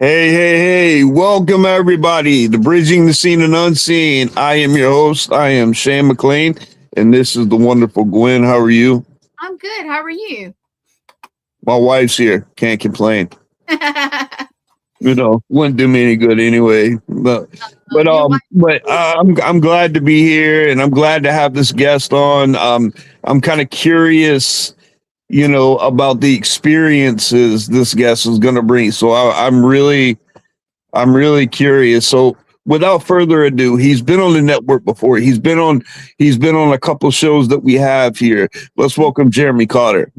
Hey, hey, hey, welcome everybody to Bridging the Seen and Unseen. I am your host. I am Shane McLain, and this is the wonderful Gwen. How are you? I'm good. How are you? My wife's here. Can't complain. Wouldn't do me any good anyway. But but Your um, wife. but I'm glad to be here, and I'm glad to have this guest on. I'm kind of curious, about the experiences this guest is going to bring. So I'm really curious. So without further ado, he's been on the network before. He's been on a couple shows that we have here. Let's welcome Jeremy Cotter.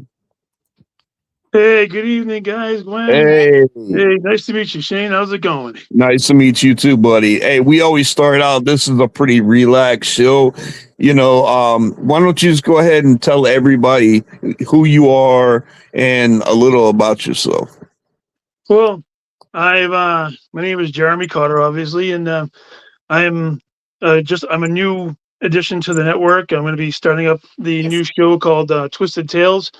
Hey, good evening, guys. Gwen. Hey, Hey, nice to meet you, Shane. How's it going? nice to meet you too, buddy. Hey, we always start out. This is a pretty relaxed show. Why don't you just go ahead and tell everybody who you are and a little about yourself? Well, my name is Jeremy Cotter, obviously, and I'm I'm a new addition to the network. I'm going to be starting up the new show called Twisted Tales.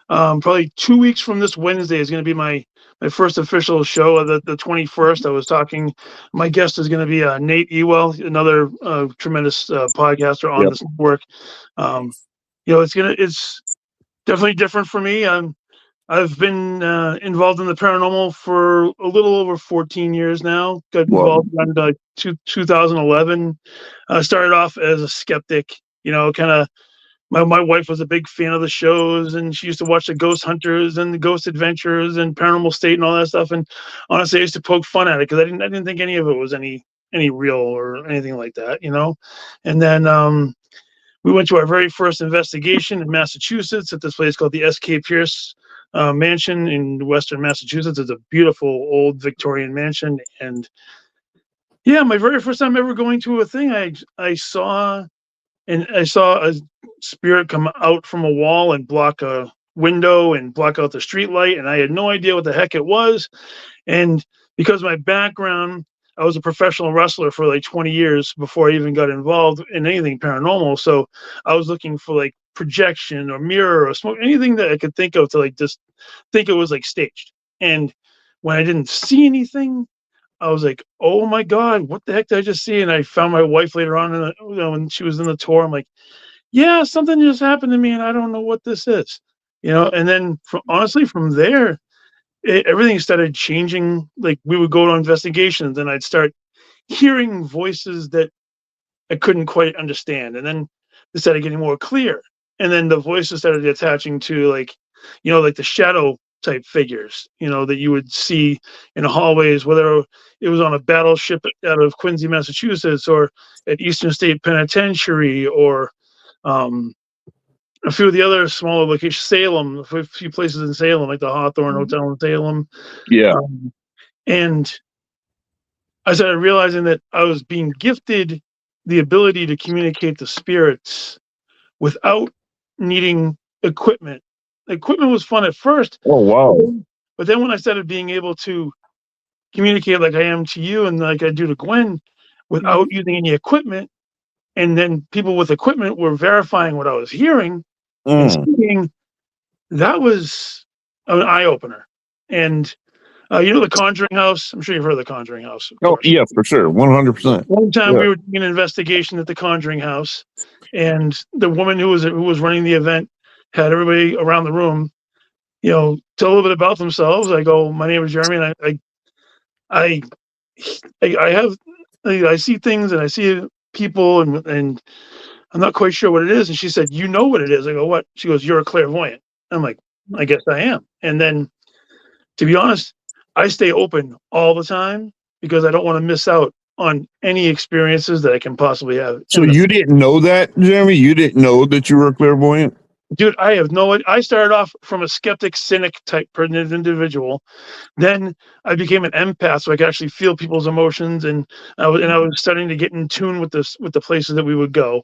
Probably 2 weeks from this Wednesday is going to be my first official show. The 21st, I was talking. My guest is going to be Nate Ewell, another tremendous podcaster on Yep. this network. It's definitely different for me. I've been involved in the paranormal for a little over 14 years now. Got Well, involved in 2011. Started off as a skeptic, kind of. My wife was a big fan of the shows, and she used to watch the Ghost Hunters and the Ghost Adventures and Paranormal State and all that stuff. And honestly, I used to poke fun at it because I didn't think any of it was any real or anything like that. And then we went to our very first investigation in Massachusetts at this place called the S.K. Pierce Mansion in Western Massachusetts. It's a beautiful old Victorian mansion, and yeah, my very first time ever going to a thing, I saw a spirit come out from a wall and block a window and block out the street light, and I had no idea what the heck it was. And because of my background, I was a professional wrestler for like 20 years before I even got involved in anything paranormal. So I was looking for like projection or mirror or smoke, anything that I could think of to like just think it was like staged. And when I didn't see anything, I was like, "Oh my God, what the heck did I just see?" And I found my wife later on, when she was in the tour. I'm like, "Yeah, something just happened to me, and I don't know what this is." And then honestly, from there, everything started changing. Like we would go to investigations, and I'd start hearing voices that I couldn't quite understand, and then they started getting more clear, and then the voices started attaching to like the shadow type figures, that you would see in the hallways, whether it was on a battleship out of Quincy, Massachusetts, or at Eastern State Penitentiary, or a few of the other smaller locations, Salem, a few places in Salem, like the Hawthorne Hotel in Salem. yeah. And I started realizing that I was being gifted the ability to communicate to spirits without needing equipment. Equipment was fun at first, Oh, wow. but then when I started being able to communicate like I am to you and like I do to Gwen without using any equipment, and then people with equipment were verifying what I was hearing and Mm. seeing, that was an eye opener. And the Conjuring House. I'm sure you've heard of the Conjuring House, of Oh, course. yeah, for sure. 100%. One time Yeah. we were doing an investigation at the Conjuring House, and the woman who was running the event had everybody around the room, tell a little bit about themselves. I go, "My name is Jeremy, and I see things and I see people, and I'm not quite sure what it is." And she said, "You know what it is?" I go, "What?" She goes, "You're a clairvoyant." I'm like, "I guess I am." And then, to be honest, I stay open all the time because I don't want to miss out on any experiences that I can possibly have. So you didn't know that, Jeremy? You didn't know that you were a clairvoyant? Dude, I have no idea. I started off from a skeptic, cynic type individual. Then I became an empath, so I could actually feel people's emotions, and I was starting to get in tune with the places that we would go.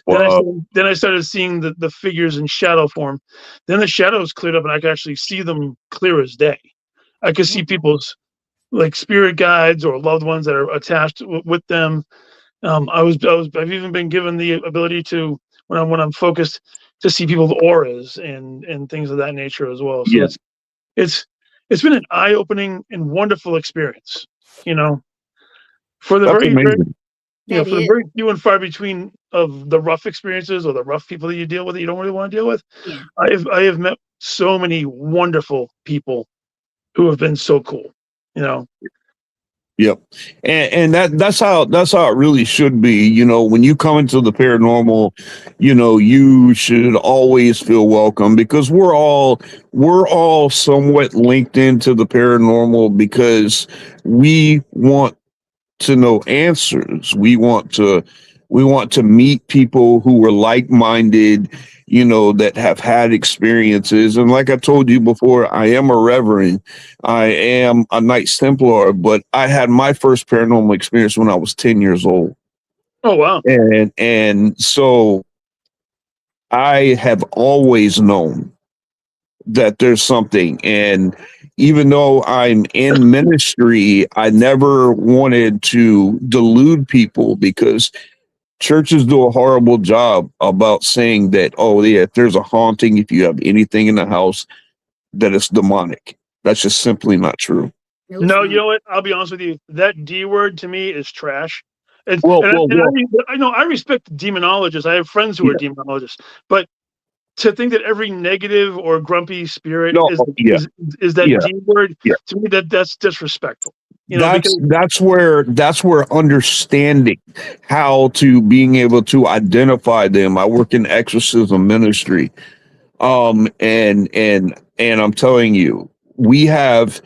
Wow. Then I started seeing the figures in shadow form. Then the shadows cleared up, and I could actually see them clear as day. I could see people's like spirit guides or loved ones that are attached with them. I've even been given the ability to, when I'm focused, to see people's auras and things of that nature as well. So Yeah. it's it's been an eye-opening and wonderful experience. You know, for the That's very, very, amazing. That for the is. very few and far between of the rough experiences or the rough people that you deal with that you don't really want to deal with. Yeah. I have met so many wonderful people who have been so cool. You know, Yep. And that's how it really should be. You know, when you come into the paranormal, you know, you should always feel welcome because we're all somewhat linked into the paranormal because we want to know answers. We want to meet people who are like-minded, you know, that have had experiences. And like I told you before, I am a reverend. I am a Knights Templar, but I had my first paranormal experience when I was 10 years old. oh wow, And so I have always known that there's something. And even though I'm in ministry, I never wanted to delude people because churches do a horrible job about saying that, oh, yeah, if there's a haunting, if you have anything in the house, that it's demonic. That's just simply not true. No, it's no, you not. know what? I'll be honest with you. That D word to me is trash. And, Well, and, I, well, and well, I know I respect demonologists. I have friends who are yeah, demonologists, but to think that every negative or grumpy spirit no, yeah, is that yeah, D word, yeah. to me that's disrespectful. You know, That's because that's where understanding how to being able to identify them. I work in exorcism ministry. And I'm telling you, we have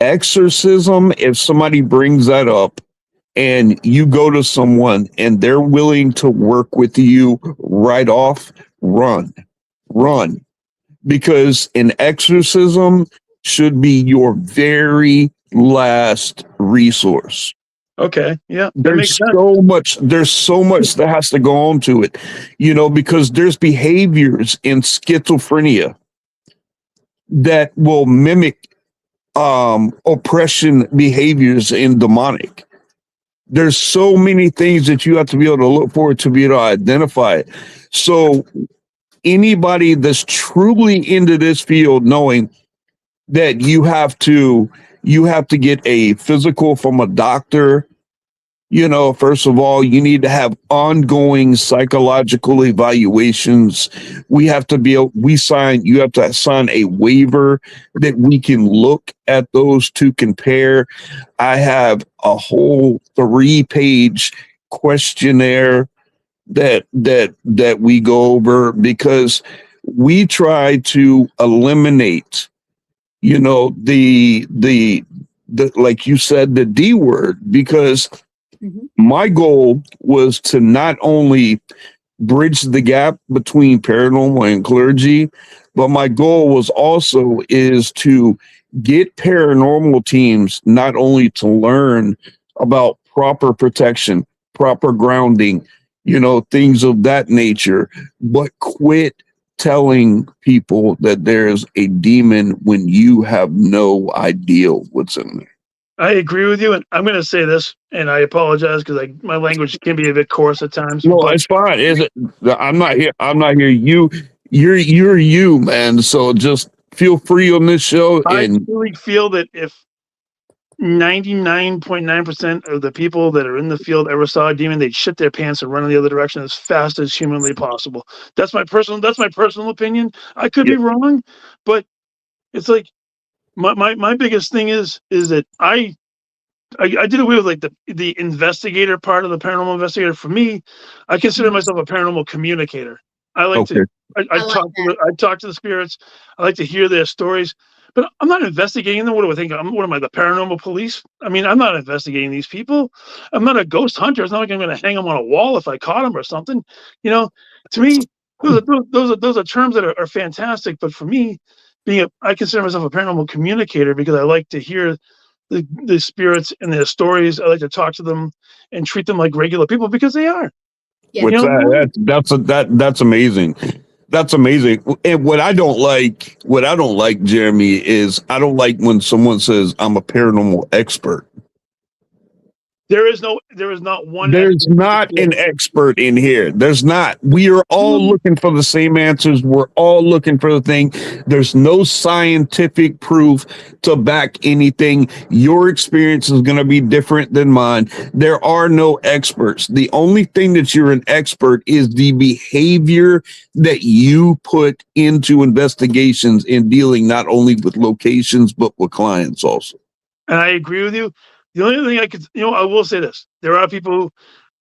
exorcism. If somebody brings that up and you go to someone and they're willing to work with you right off, run, because an exorcism should be your very last resource. okay, yeah, that makes There's sense. so much that has to go on to it, you know, because there's behaviors in schizophrenia that will mimic oppression behaviors in demonic. There's so many things that you have to be able to look for to be able to identify it. So anybody that's truly into this field, knowing that you have to get a physical from a doctor. You know, first of all, you need to have ongoing psychological evaluations. You have to sign a waiver that we can look at those to compare. I have a whole 3-page questionnaire that we go over because we try to eliminate, you know, the like you said, the D word, because Mhm. my goal was to not only bridge the gap between paranormal and clergy, but my goal was also is to get paranormal teams not only to learn about proper protection, proper grounding, you know, things of that nature, but quit telling people that there's a demon when you have no idea what's in there. I agree with you, and I'm going to say this, and I apologize because my language can be a bit coarse at times, No, but it's fine. Is it? I'm not here. I'm not here. You're you, man. So just feel free on this show. I And truly feel that if 99.9% of the people that are in the field ever saw a demon, they'd shit their pants and run in the other direction as fast as humanly possible. That's my personal opinion. I could yeah, be wrong, but it's like my biggest thing is that I did away with like the investigator part of the paranormal investigator. For me, I consider Mhm. myself a paranormal communicator. I like to okay. I I like that. I talk to the spirits. I like to hear their stories, but I'm not investigating them. What do I think? What am I, the paranormal police? I mean, I'm not investigating these people. I'm not a ghost hunter. It's not like I'm going to hang them on a wall if I caught them or something. You know, to me, those are terms that are fantastic. But for me, I consider myself a paranormal communicator because I like to hear the spirits and their stories. I like to talk to them and treat them like regular people because they are. Yeah. You What's know, that? That's amazing. That's amazing. And what I don't like, Jeremy, is I don't like when someone says I'm a paranormal expert. There is not one. There's not an expert in here. There's not. We are all looking for the same answers. We're all looking for the thing. There's no scientific proof to back anything. Your experience is going to be different than mine. There are no experts. The only thing that you're an expert is the behavior that you put into investigations in dealing not only with locations, but with clients also. And I agree with you. The only thing I could, I will say this: there are people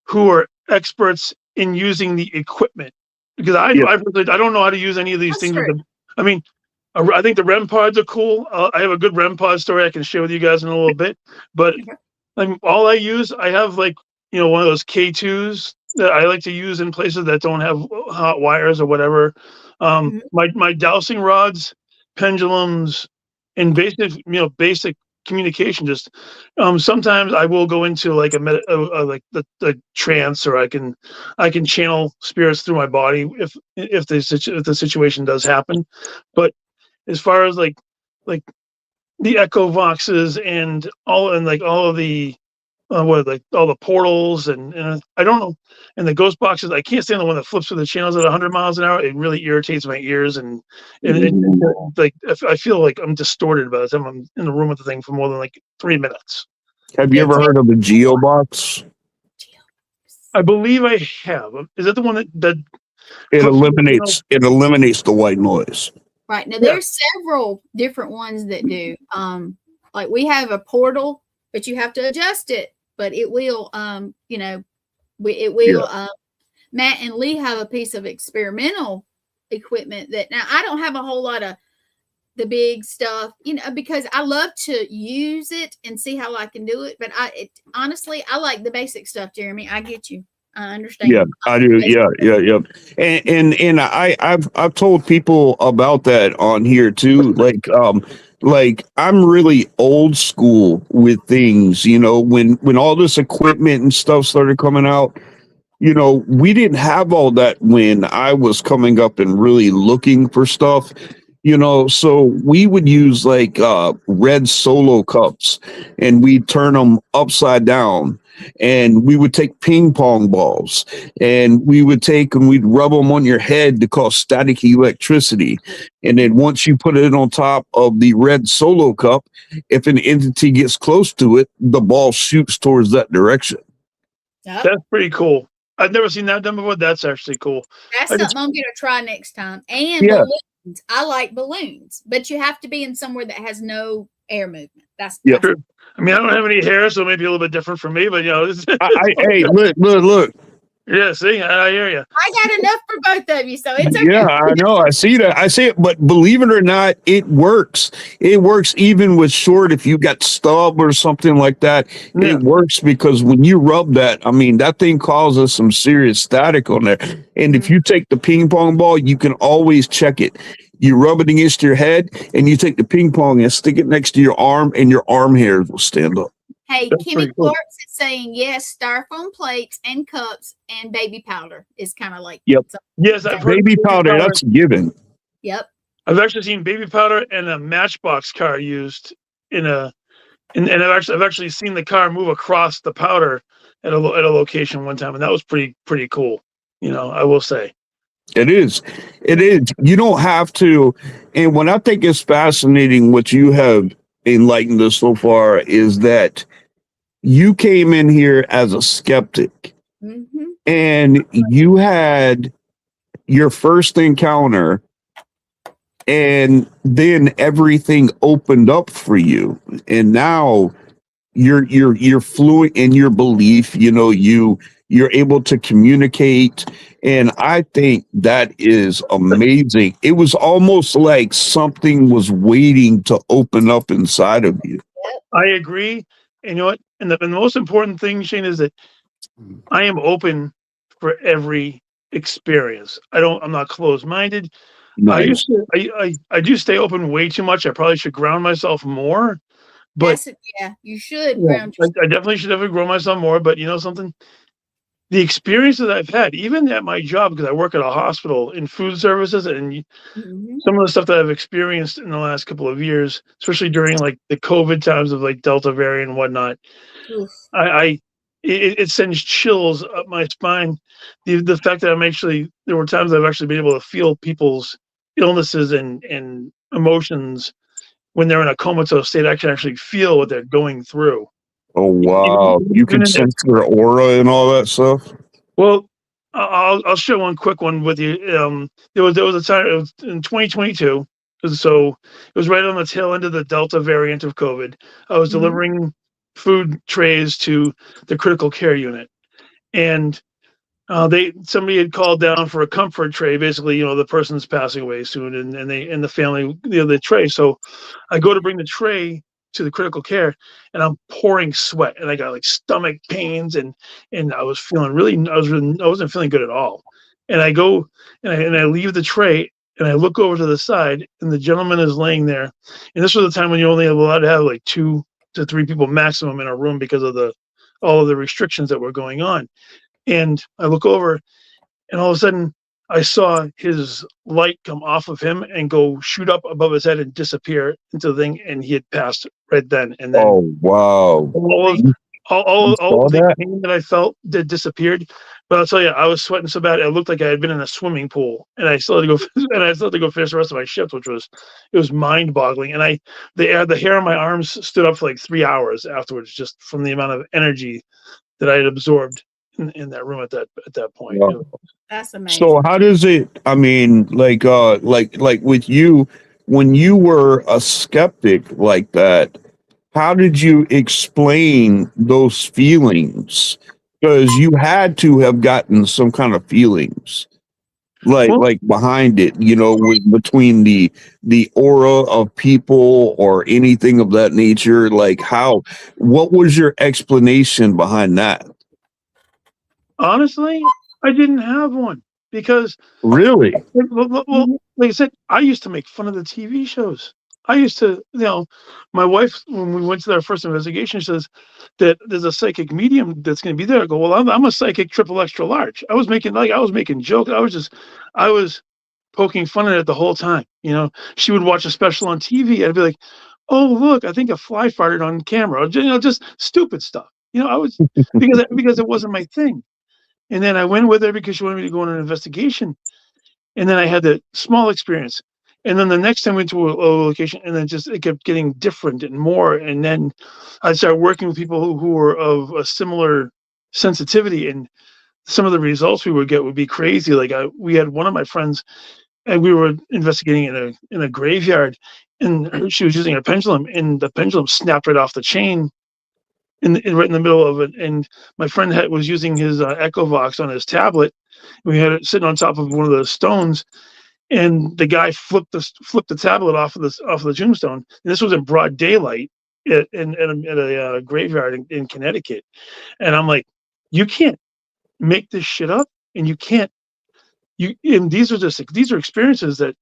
who are experts in using the equipment, because I don't know how to use any of these things. I mean, I think the REM pods are cool. I have a good REM pod story I can share with you guys in a little bit. But all I use, I have one of those K2s that I like to use in places that don't have hot wires or whatever. My dowsing rods, pendulums, and basic communication. Just sometimes I will go into like the trance, or I can channel spirits through my body if the situation does happen. But as far as like the echo voxes and all of the all the portals and I don't know, and the ghost boxes, I can't stand the one that flips through the channels at 100 miles an hour. It really irritates my ears, and I feel like I'm distorted by the time I'm in the room with the thing for more than like 3 minutes. Have you ever heard of the Geo box? I believe I have. Is that the one that it eliminates the white noise? Right. Now there's several different ones that do. Like we have a portal, but you have to adjust it. But it will, it will. Matt and Lee have a piece of experimental equipment that now I don't have a whole lot of the big stuff, because I love to use it and see how I can do it. But honestly, I like the basic stuff, Jeremy. I get you. I understand. Yeah, I do. Yeah. And I've told people about that on here too. Like I'm really old school with things, when all this equipment and stuff started coming out, we didn't have all that when I was coming up and really looking for stuff. So we would use like red Solo cups, and we'd turn them upside down, and we would take ping pong balls, and we'd rub them on your head to cause static electricity. And then once you put it on top of the red Solo cup, if an entity gets close to it, the ball shoots towards that direction. That's pretty cool. I've never seen that done before. That's actually cool. That's something I'm going to try next time. And balloons. I like balloons, but you have to be in somewhere that has no air movement. That's true. I mean, I don't have any hair, so it may be a little bit different for me, but hey, look. Yeah, see, I hear you. I got enough for both of you, so it's okay. Yeah, I know. I see that. I see it, but believe it or not, it works. It works even with short. If you got stub or something like that, it works, because when you rub that, that thing causes some serious static on there. And if you take the ping pong ball, you can always check it. You rub it against your head, and you take the ping pong and stick it next to your arm, and your arm hairs will stand up. Hey, Kimmy Clark's is saying yes, styrofoam plates and cups and baby powder is kind of like. Yep. Yes, I've heard baby powder. That's a given. Yep. I've actually seen baby powder and a Matchbox car used and I've actually seen the car move across the powder at a location one time, and that was pretty cool. I will say. It is. You don't have to. And what I think is fascinating, what you have enlightened us so far, is that you came in here as a skeptic, and you had your first encounter, and then everything opened up for you, and now you're fluent in your belief. You're able to communicate, and I think that is amazing. It was almost like something was waiting to open up inside of you. I agree. And you know what? And the most important thing, Shane, is that I am open for every experience. I'm not closed-minded. Nice. I do stay open way too much. I probably should ground myself more. But you should ground yourself. I definitely should grow myself more. But you know something? The experiences I've had, even at my job, because I work at a hospital in food services, and some of the stuff that I've experienced in the last couple of years, especially during like the COVID times of like Delta variant and whatnot, it sends chills up my spine. The fact that there were times I've actually been able to feel people's illnesses and emotions when they're in a comatose state. I can actually feel what they're going through. Oh wow, you Even can sense their aura and all that stuff. Well, I'll share one quick one with you. There was a time, it was in 2022, so it was right on the tail end of the Delta variant of COVID. I was delivering food trays to the critical care unit, and somebody had called down for a comfort tray. Basically, the person's passing away soon, and the family, the tray. So I go to bring the tray to the critical care, and I'm pouring sweat, and I got like stomach pains, and I was feeling I wasn't feeling good at all. And I go and I leave the tray, and I look over to the side, and the gentleman is laying there. And this was the time when you only allowed to have like 2 to 3 people maximum in a room because of all of the restrictions that were going on. And I look over, and all of a sudden, I saw his light come off of him and go shoot up above his head and disappear into the thing, and he had passed right then. And then Oh wow, all saw of the that? pain that I felt disappeared. But I'll tell you, I was sweating so bad, it looked like I had been in a swimming pool, and I still had to go and I still had to go finish the rest of my shift, which was mind-boggling. And the hair on my arms stood up for like 3 hours afterwards, just from the amount of energy that I had absorbed in that room at that point. Wow. That's amazing. So how does it? I mean, like with you, when you were a skeptic like that, how did you explain those feelings? Because you had to have gotten some kind of feelings, Well, like behind it, between the aura of people or anything of that nature. Like what was your explanation behind that? honestly, I didn't have one because, Really? well, like I said, I used to make fun of the TV shows. I used to, my wife, when we went to our first investigation, says that there's a psychic medium that's going to be there. I go, well, I'm a psychic triple extra large. I was making jokes. I was poking fun at it the whole time. She would watch a special on TV. I'd be like, oh, look, I think a fly farted on camera. Just stupid stuff. I was because it wasn't my thing. And then I went with her because she wanted me to go on an investigation. And then I had that small experience. And then the next time we went to a location, and then it kept getting different and more. And then I started working with people who were of a similar sensitivity, and some of the results we would get would be crazy. Like we had one of my friends, and we were investigating in a graveyard, and she was using a pendulum, and the pendulum snapped right off the chain right in the middle of it. And my friend was using his Echovox on his tablet. We had it sitting on top of one of the stones, and the guy flipped the tablet off of the tombstone. And this was in broad daylight at a graveyard in Connecticut. And I'm like, you can't make this shit up, and you can't. And these are experiences that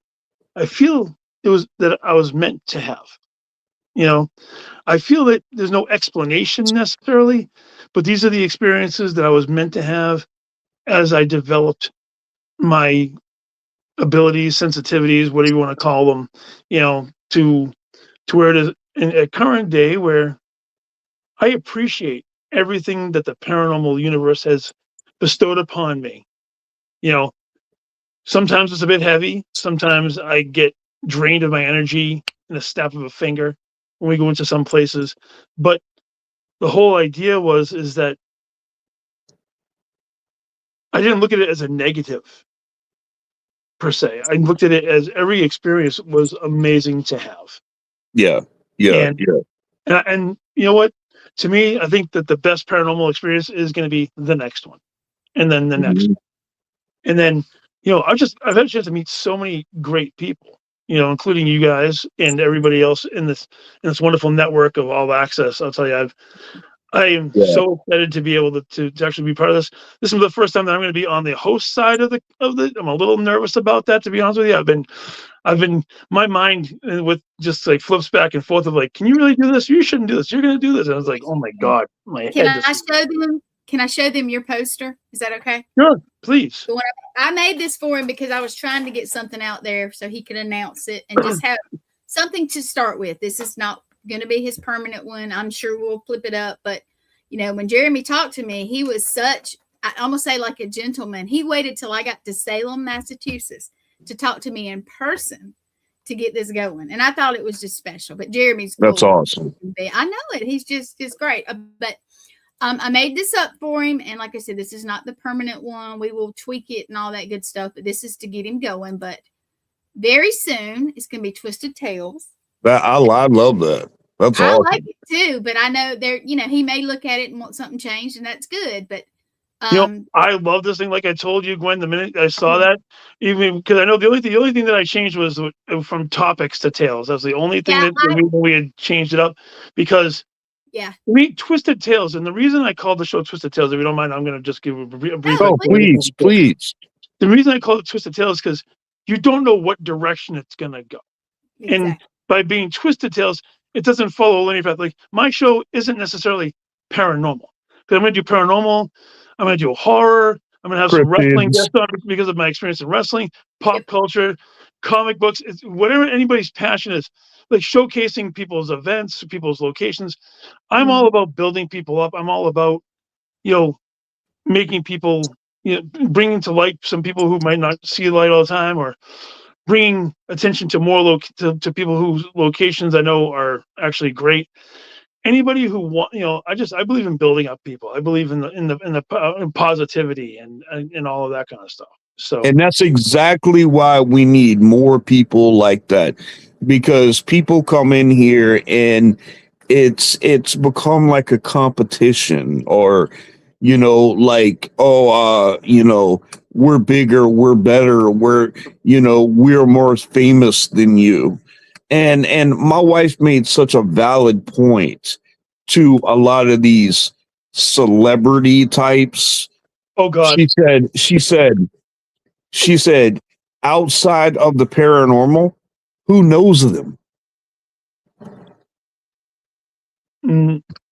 I feel that I was meant to have. I feel that there's no explanation necessarily, but these are the experiences that I was meant to have as I developed my abilities, sensitivities, whatever you want to call them, to where it is in a current day where I appreciate everything that the paranormal universe has bestowed upon me. Sometimes it's a bit heavy. Sometimes I get drained of my energy in a snap of a finger when we go into some places. But the whole idea is that I didn't look at it as a negative per se. I looked at it as every experience was amazing to have. Yeah. And you know what? To me, I think that the best paranormal experience is going to be the next one, and then the next one. And then, I've had a chance to meet so many great people, including you guys and everybody else in this wonderful network of All Access. I'll tell you, I am so excited to be able to actually be part of this. This is the first time that I'm going to be on the host side of the. I'm a little nervous about that, to be honest with you. I've been my mind with just like flips back and forth of like, can you really do this? You shouldn't do this. You're going to do this. And I was like, oh my God, my head. Can I show them your poster? Is that okay? Sure, please. I made this for him because I was trying to get something out there so he could announce it and just have something to start with. This is not going to be his permanent one. I'm sure we'll flip it up, but you know, when Jeremy talked to me, he was such, I almost say like a gentleman. He waited till I got to Salem, Massachusetts to talk to me in person to get this going. And I thought it was just special. But Jeremy's cool. That's awesome. I know it. He's just great. But I made this up for him. And like I said, this is not the permanent one. We will tweak it and all that good stuff. But this is to get him going. But very soon, it's going to be Twisted Tales. I love that. That's awesome. I like it too, but I know he may look at it and want something changed, and that's good. But I love this thing. Like I told you, Gwen, the minute I saw that, even because I know the only thing that I changed was from topics to tales. That's the only thing that we had changed it up, because we Twisted Tales, and the reason I called the show Twisted Tales, if you don't mind, I'm going to just give a brief. Oh, please. The reason I call it Twisted Tales is because you don't know what direction it's going to go, and by being Twisted Tales, it doesn't follow any path. Like, my show isn't necessarily paranormal, because I'm going to do paranormal. I'm going to do horror. I'm going to have some wrestling guests on because of my experience in wrestling, pop culture, comic books. It's whatever anybody's passion is, like showcasing people's events, people's locations. I'm all about building people up. I'm all about, making people, bringing to light some people who might not see light all the time, or bringing attention to more to people whose locations I know are actually great. Anybody who I believe in building up people. I believe in positivity and all of that kind of stuff. So, and that's exactly why we need more people like that, because people come in here and it's become like a competition, or we're bigger, we're better, we're more famous than you. And my wife made such a valid point to a lot of these celebrity types. Oh God. She said, outside of the paranormal, who knows them?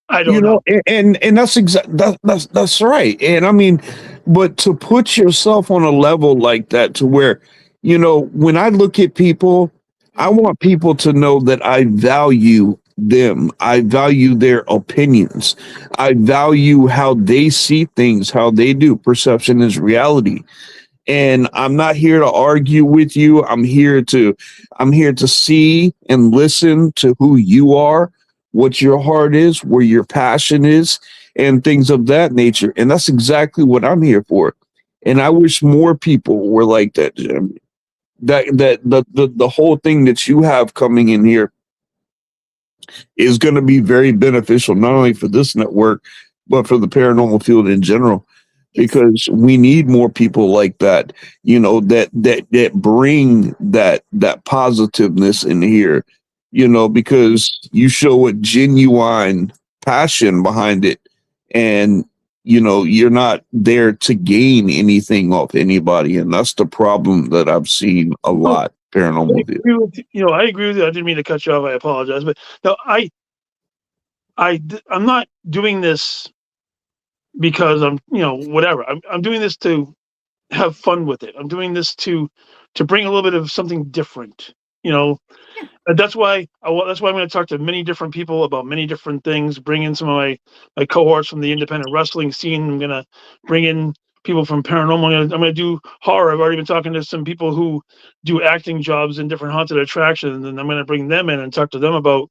I don't know. And that's right. And I mean, but to put yourself on a level like that, to where, when I look at people, I want people to know that I value them. I value their opinions. I value how they see things, how they do. Perception is reality. And I'm not here to argue with you. I'm here to see and listen to who you are, what your heart is, where your passion is, and things of that nature. And that's exactly what I'm here for. And I wish more people were like that, Jim. The whole thing that you have coming in here is going to be very beneficial, not only for this network, but for the paranormal field in general, because we need more people like that, that bring that positiveness in here, because you show a genuine passion behind it, and you're not there to gain anything off anybody. And that's the problem that I've seen a lot. Paranormal. I agree with you. I didn't mean to cut you off. I apologize. But no, I'm not doing this because I'm, whatever. I'm doing this to have fun with it. I'm doing this to bring a little bit of something different, And that's why I'm going to talk to many different people about many different things, bring in some of my cohorts from the independent wrestling scene. I'm going to bring in people from paranormal. I'm going to do horror. I've already been talking to some people who do acting jobs in different haunted attractions, and I'm going to bring them in and talk to them about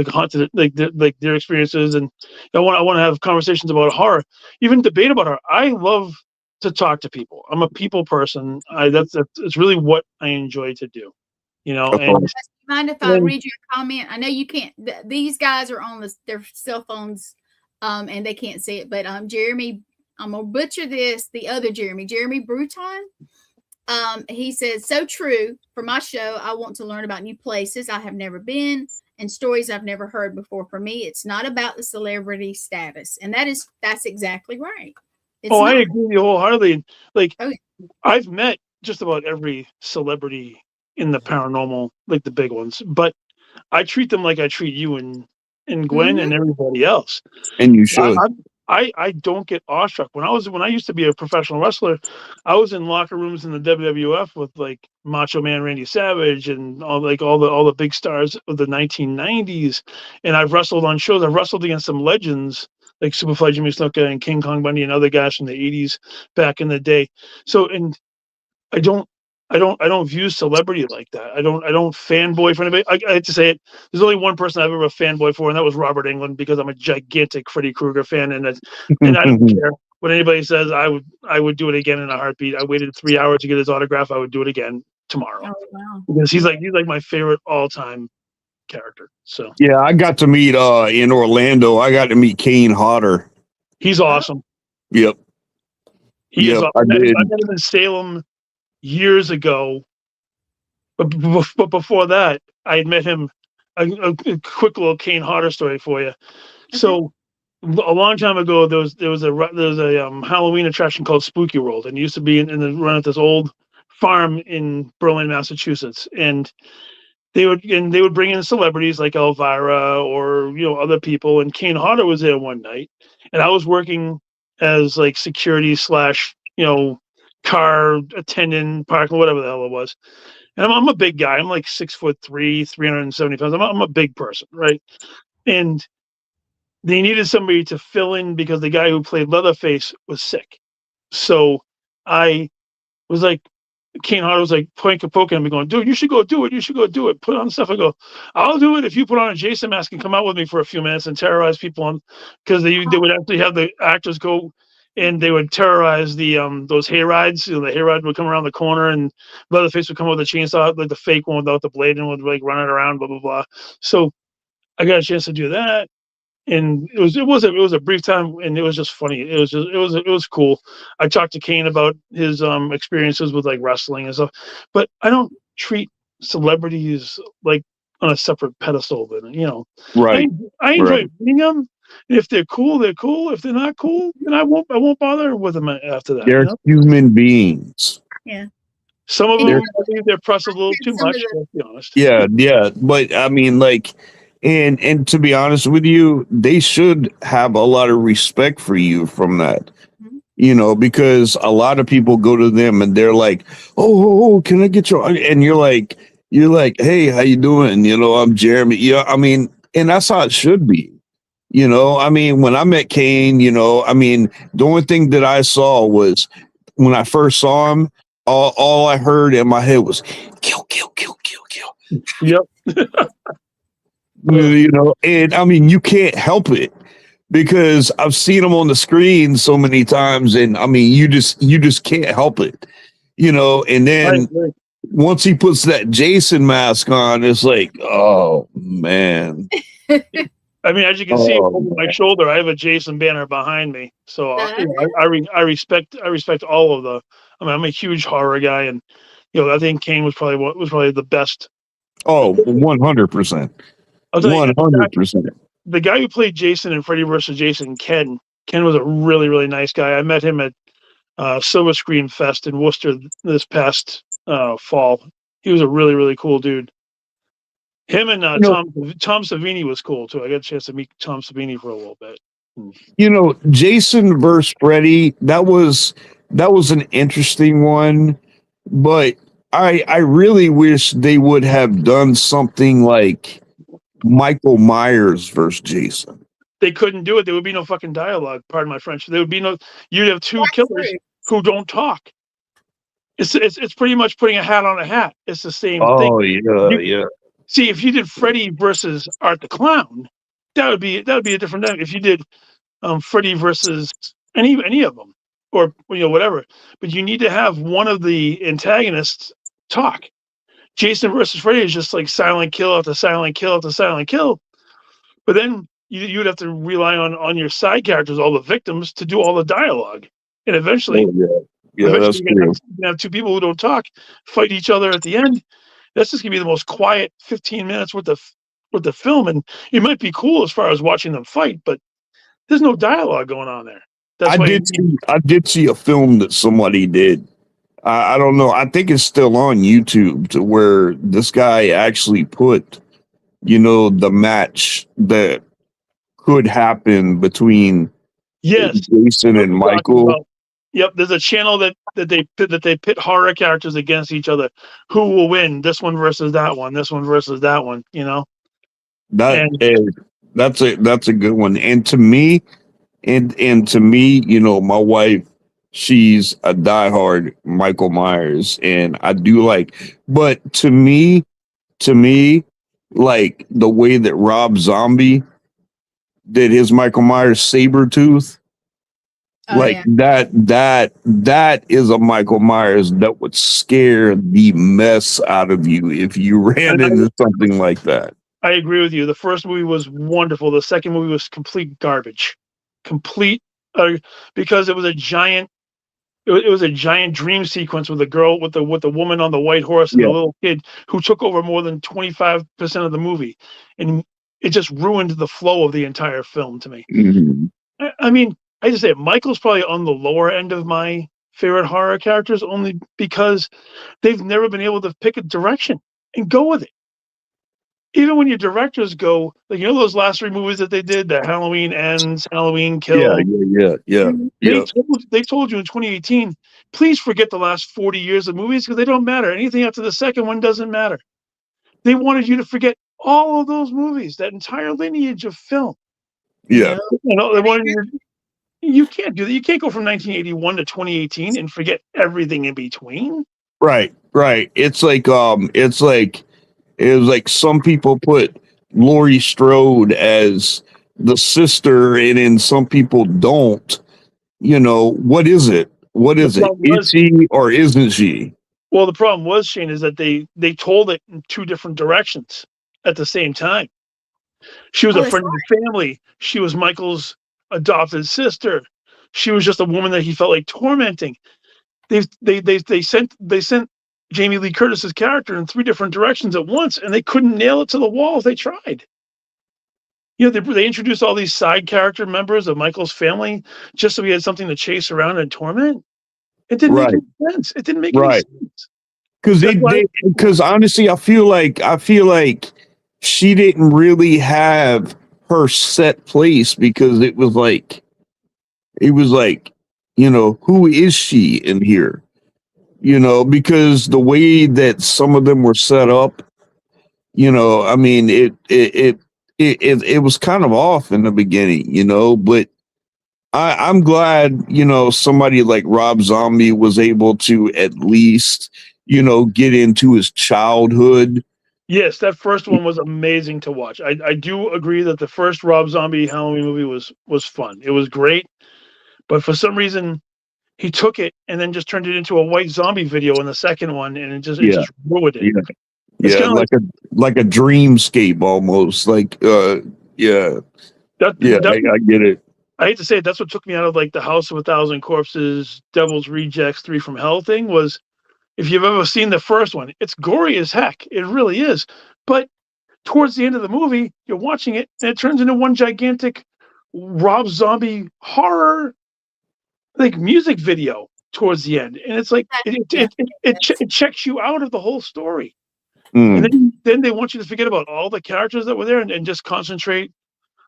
haunted, their experiences. And I want to have conversations about horror, even debate about horror. I love to talk to people. I'm a people person. It's really what I enjoy to do. And mind if I read your comment? I know you can't. These guys are on their cell phones, and they can't see it. But Jeremy, I'm gonna butcher this. The other Jeremy Bruton. He says, "So true. For my show, I want to learn about new places I have never been and stories I've never heard before. For me, it's not about the celebrity status, and that's exactly right." I agree with you wholeheartedly. I've met just about every celebrity in the paranormal, like the big ones, but I treat them like I treat you and Gwen and everybody else. And you should. I don't get awestruck. When I used to be a professional wrestler, I was in locker rooms in the WWF with Macho Man Randy Savage and all the big stars of the 1990s. And I've wrestled on shows. I've wrestled against some legends like Superfly Jimmy Snuka and King Kong Bundy and other guys from the 80s back in the day. So, and I don't view celebrity like that. I don't fanboy for anybody. I hate to say it. There's only one person I've ever fanboy for, and that was Robert Englund, because I'm a gigantic Freddy Krueger fan, and I don't care what anybody says. I would do it again in a heartbeat. I waited 3 hours to get his autograph. I would do it again tomorrow. Oh, wow. Because he's like my favorite all-time character. So Yeah, I got to meet in Orlando. I got to meet Kane Hodder. he's awesome. Yep. He is Yep, awesome. I did. I met him in Salem years ago, but before that, I had met him. A quick little Kane Hodder story for you. So a long time ago, there was a Halloween attraction called Spooky World, and it used to be in the run at this old farm in Berlin, Massachusetts, and they would bring in celebrities like Elvira or other people, and Kane Hodder was there one night, and I was working as like security slash car attendant, parking, whatever the hell it was. And I'm a big guy. I'm like 6'3", 370 pounds. I'm a big person, right? And they needed somebody to fill in because the guy who played Leatherface was sick. So I was like, Kane Hodder was like poking at me, going, "Dude, you should go do it. You should go do it. Put on the stuff." I go, "I'll do it if you put on a Jason mask and come out with me for a few minutes and terrorize people on," because they would actually have the actors go and they would terrorize the those hay rides. The hayride would come around the corner and Leatherface would come with a chainsaw, like the fake one without the blade, and would like run it around, blah blah blah. So I got a chance to do that. And it was a brief time, and it was just funny. It was cool. I talked to Kane about his experiences with like wrestling and stuff, but I don't treat celebrities like on a separate pedestal. Then Right. I enjoy Right. meeting them. If they're cool, they're cool. If they're not cool, then I won't bother with them after that. They're human beings. Yeah. Some of And them, they're pressed a little too some of much. the- Let's be honest. Yeah. But I mean, like, and to be honest with you, they should have a lot of respect for you from that. Because a lot of people go to them and they're like, oh, can I get your, and you're like, hey, how you doing? I'm Jeremy. Yeah, I mean, and that's how it should be. I mean, when I met Kane, I mean, the only thing that I saw was when I first saw him, all I heard in my head was kill, kill, kill, kill, kill. Yep. And I mean, you can't help it because I've seen him on the screen so many times, and I mean, you just can't help it, and then once he puts that Jason mask on, it's like, oh man. I mean, as you can see over my shoulder, I have a Jason banner behind me. So I respect all of the. I mean, I'm a huge horror guy, and I think Kane was probably the best. Oh, 100%. 100%. The guy who played Jason in Freddy vs. Jason, Ken was a really, really nice guy. I met him at Silver Screen Fest in Worcester this past fall. He was a really, really cool dude. Him and Tom Savini was cool too. I got a chance to meet Tom Savini for a little bit. Jason versus Freddy, that was an interesting one, but I really wish they would have done something like Michael Myers versus Jason. They couldn't do it. There would be no fucking dialogue. Pardon my French. There would be no. You'd have two killers who don't talk. It's pretty much putting a hat on a hat. It's the same thing. Oh yeah. See, if you did Freddy versus Art the Clown, that would be a different thing. If you did Freddy versus any of them, or whatever, but you need to have one of the antagonists talk. Jason versus Freddy is just like silent kill after silent kill after silent kill, but then you'd have to rely on your side characters, all the victims, to do all the dialogue, and eventually, that's you're gonna have two people who don't talk fight each other at the end. That's just gonna be the most quiet 15 minutes with the film, and it might be cool as far as watching them fight, but there's no dialogue going on there. I did see a film that somebody did. I don't know. I think it's still on YouTube, to where this guy actually put, the match that could happen between Jason and Michael. Yep, there's a channel that they pit horror characters against each other. Who will win? This one versus that one. This one versus that one. That's a good one. And to me, And to me, my wife, she's a diehard Michael Myers, and I do like. But to me, like the way that Rob Zombie did his Michael Myers Sabretooth, Oh like yeah. that is a Michael Myers that would scare the mess out of you if you ran And into something like that. I agree with you. The first movie was wonderful. The second movie was complete garbage, complete because it was a giant. It was a giant dream sequence with the girl with the woman on the white horse and the Yeah. little kid who took over more than 25% of the movie, and it just ruined the flow of the entire film to me. Mhm. I mean, I just say Michael's probably on the lower end of my favorite horror characters only because they've never been able to pick a direction and go with it. Even when your directors go, like those last three movies that they did, that Halloween Ends, Halloween Yeah, Kills, yeah, Mhm. yeah. they told you in 2018, please forget the last 40 years of movies because they don't matter. Anything after the second one doesn't matter. They wanted you to forget all of those movies, that entire lineage of film. Yeah. Yep. They wanted you can't do that. You can't go from 1981 to 2018 and forget everything in between. Right, right. It was like some people put Laurie Strode as the sister, and then some people don't. What is it? What The is it? problem Is was, she or isn't she? well, the problem was, Shane, is that they told it in two different directions at the same time. She was Oh, a that's friend of the family. She was Michael's adopted sister. She was just a woman that he felt like tormenting. They sent Jamie Lee Curtis's character in three different directions at once, and they couldn't nail it to the wall if they tried. They introduced all these side character members of Michael's family just so he had something to chase around and torment. It didn't make Right, any sense. It didn't make any right. sense. Because That's why. because honestly, I feel like she didn't really have her set place because it was like, who is she in here? Because the way that some of them were set up, I mean, it was kind of off in the beginning, but I'm glad, somebody like Rob Zombie was able to at least, get into his childhood. Yes, that first one was amazing to watch. I do agree that the first Rob Zombie Halloween movie was fun. It was great, but for some reason he took it and then just turned it into a white zombie video in the second one, and it Yeah, just ruined it. yeah, It's yeah, kind of like a dreamscape almost. Yeah, like yeah, that. I get it. I hate to say it, that's what took me out of like the House of a Thousand Corpses, Devil's Rejects, Three from Hell thing. Was if you've ever seen the first one, it's gory as heck. It really is. But towards the end of the movie, you're watching it and it turns into one gigantic Rob Zombie horror like music video towards the end, and it's like Yeah. it checks you out of the whole story, and Mm. then they want you to forget about all the characters that were there and just concentrate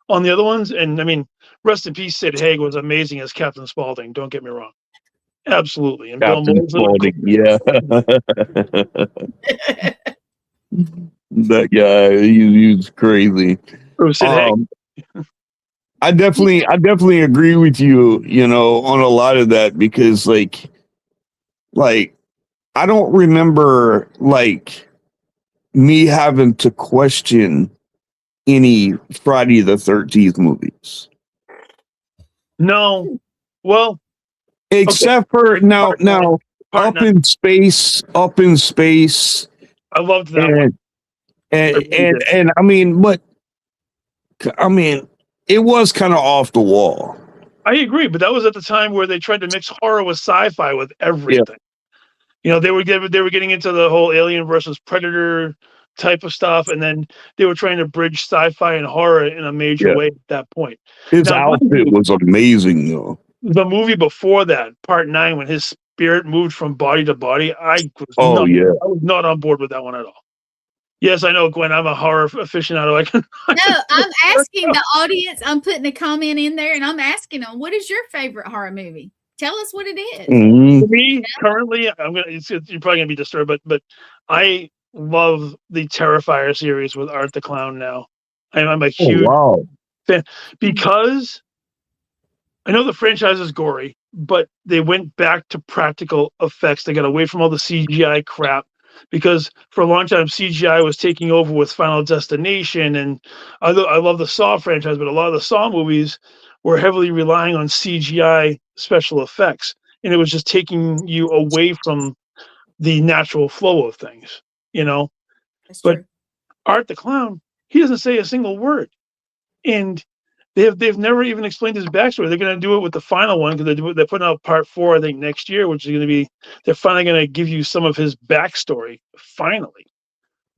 on the other ones. And I mean, rest in peace, Sid Haig was amazing as Captain Spaulding. Don't get me wrong, absolutely. And Bill Captain Mosley was Spaulding, yeah. That guy, he's crazy. Sid Haig. Um, I definitely agree with you, on a lot of that because like I don't remember like me having to question any Friday the 13th movies. No, well, okay. Except for now Part nine. Up in space I loved that one. and I mean, but I mean, it was kind of off the wall. I agree, but that was at the time where they tried to mix horror with sci-fi with everything. They were getting into the whole Alien versus Predator type of stuff, and then they were trying to bridge sci-fi and horror in a major way at that point. His Now, outfit was amazing, though. the movie before that, Part 9, when his spirit moved from body to body, I was not on board with that one at all. Yes, I know, Gwen. I'm a horror aficionado. No, I'm asking the audience. I'm putting a comment in there, and I'm asking them, "What is your favorite horror movie? Tell us what it is." Mm-hmm. For me, currently, you're probably gonna be disturbed, but I love the Terrifier series with Art the Clown now. I'm a huge fan because I know the franchise is gory, but they went back to practical effects. They got away from all the CGI crap because for a long time CGI was taking over with Final Destination, and I love the Saw franchise, but a lot of the Saw movies were heavily relying on CGI special effects, and it was just taking you away from the natural flow of things, you know. That's But true. Art the Clown, he doesn't say a single word, and they've never even explained his backstory. They're going to do it with the final one because they're putting out part 4, I think, next year, which is going to be they're finally going to give you some of his backstory finally.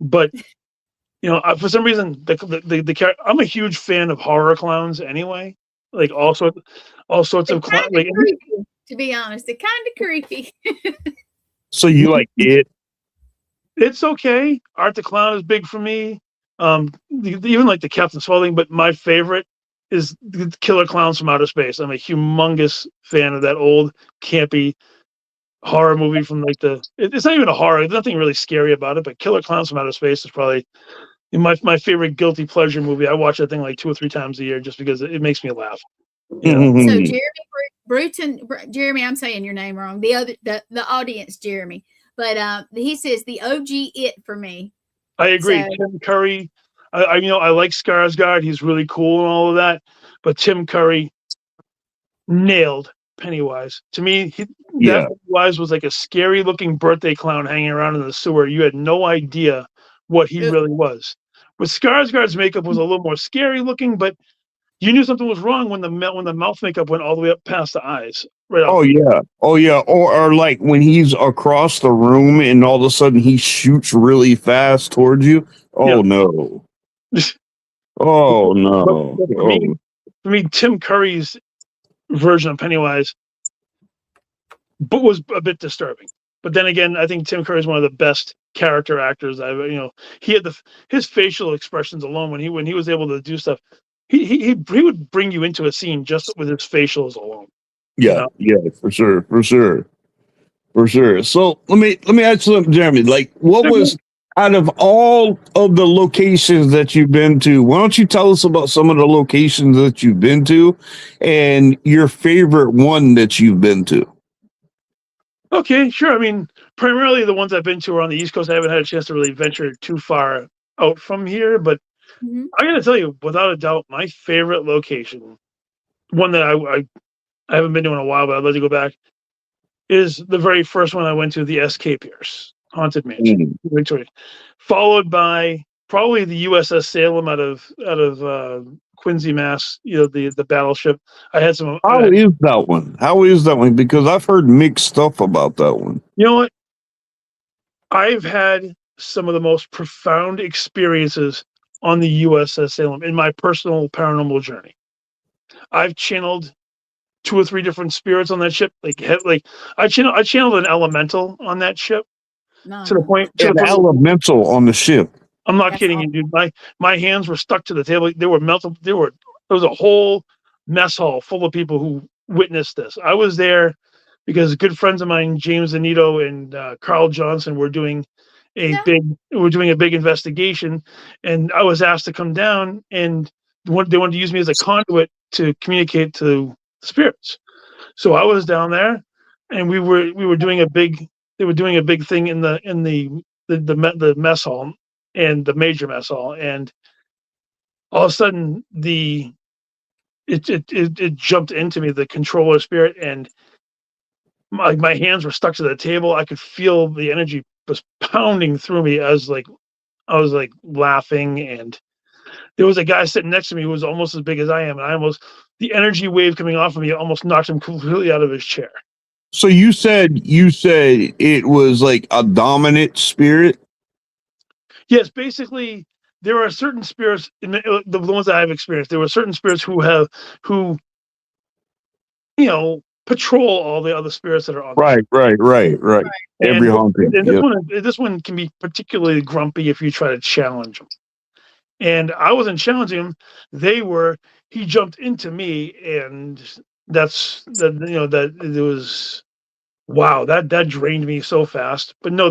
But for some reason, I'm a huge fan of horror clowns anyway. Like all sorts They're of clowns. kind Like of creepy, to be honest. They're kind of creepy. So you like it? it's okay. Art the Clown is big for me. Even like the Captain Spaulding, but my favorite is the Killer Clowns from Outer Space. I'm a humongous fan of that old campy horror movie from like it's not even a horror. There's nothing really scary about it, but Killer Clowns from Outer Space is probably my favorite guilty pleasure movie. I watch that thing like 2 or 3 times a year just because it makes me laugh. So Jeremy Bruton, Jeremy, I'm saying your name wrong. The audience, Jeremy, but he says the OG it for me. I agree. So, Tim Curry. I like Skarsgård. He's really cool and all of that, but Tim Curry nailed Pennywise. To me, that Pennywise was like a scary looking birthday clown hanging around in the sewer. You had no idea what he really was. But Skarsgård's makeup was a little more scary looking, but you knew something was wrong when the mouth makeup went all the way up past the eyes. Right. Oh yeah. Or like when he's across the room and all of a sudden he shoots really fast towards you. Oh no. Oh no. But for me, Tim Curry's version of Pennywise was a bit disturbing. But then again, I think Tim Curry is one of the best character actors he had his facial expressions alone when he was able to do stuff. He would bring you into a scene just with his facials alone. Yeah, for sure. So let me ask you something, Jeremy. Like, what was out of all of the locations that you've been to? Why don't you tell us about some of the locations that you've been to, and your favorite one that you've been to? Okay, sure. I mean, primarily the ones I've been to are on the East Coast. I haven't had a chance to really venture too far out from here, but I got to tell you, without a doubt, my favorite location, one that I haven't been to in a while, but I'd love to go back, is the very first one I went to, the S.K. Pierce Haunted Mansion, Victoria, followed by probably the USS Salem out of Quincy, Mass. The battleship. I had some. How is that one? Because I've heard mixed stuff about that one. You know what? I've had some of the most profound experiences on the USS Salem in my personal paranormal journey. I've channeled 2 or 3 different spirits on that ship. Like I channeled an elemental on that ship. To the point. Elemental on the ship. I'm not kidding you, dude. My hands were stuck to the table. They were melted. There was a whole mess hall full of people who witnessed this. I was there because good friends of mine, James Anito and Carl Johnson, were doing a big investigation, and I was asked to come down, and they wanted to use me as a conduit to communicate to spirits. So I was down there, and we were doing a big. They were doing a big thing in the mess hall and the major mess hall, and all of a sudden it jumped into me, the controller spirit, and my hands were stuck to the table. I could feel the energy was pounding through me. I was like laughing, and there was a guy sitting next to me who was almost as big as I am, and the energy wave coming off of me almost knocked him completely out of his chair. So you said it was like a dominant spirit? Yes, basically there are certain spirits in the ones that I've experienced. There were certain spirits who patrol all the other spirits that are on. Right. Every haunting. This one can be particularly grumpy if you try to challenge them. And I wasn't challenging him. He jumped into me, and that it was wow, that drained me so fast. But no,